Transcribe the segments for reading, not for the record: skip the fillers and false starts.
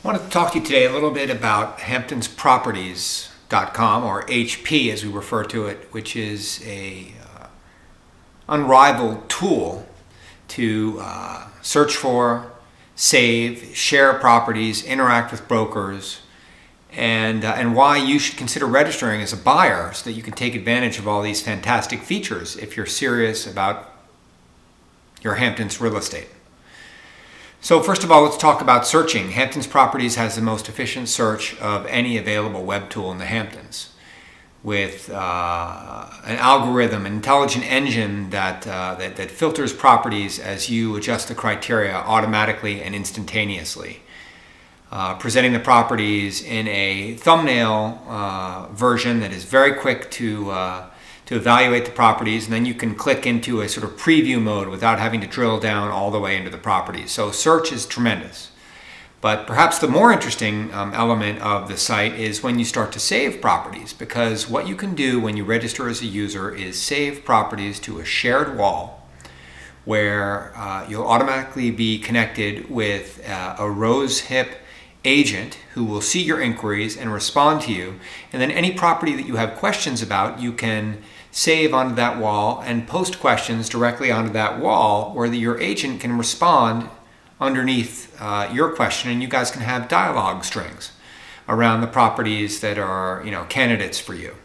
I want to talk to you today a little bit about hamptonsproperties.com, or HP as we refer to it, which is a unrivaled tool to search for, save, share properties, interact with brokers, and why you should consider registering as a buyer so that you can take advantage of all these fantastic features if you're serious about your Hamptons real estate. So first of all, let's talk about searching. Hamptons Properties has the most efficient search of any available web tool in the Hamptons, with an algorithm, an intelligent engine that filters properties as you adjust the criteria automatically and instantaneously. Presenting the properties in a thumbnail version that is very quick to evaluate the properties, and then you can click into a sort of preview mode without having to drill down all the way into the properties. So search is tremendous. But perhaps the more interesting element of the site is when you start to save properties, because what you can do when you register as a user is save properties to a shared wall where you'll automatically be connected with a rosehip agent who will see your inquiries and respond to you. And then any property that you have questions about, you can save onto that wall and post questions directly onto that wall where your agent can respond underneath your question, and you guys can have dialogue strings around the properties that are, candidates for you.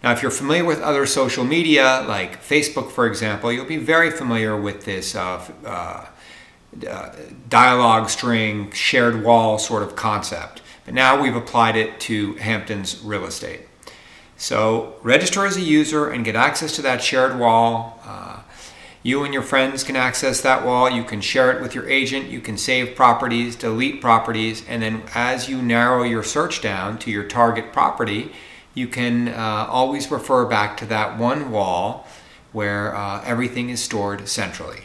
Now, if you're familiar with other social media like Facebook, for example, you'll be very familiar with this dialogue string, shared wall sort of concept. But now we've applied it to Hamptons real estate. So register as a user and get access to that shared wall. You and your friends can access that wall. You can share it with your agent. You can save properties, delete properties, and then as you narrow your search down to your target property, you can always refer back to that one wall where everything is stored centrally.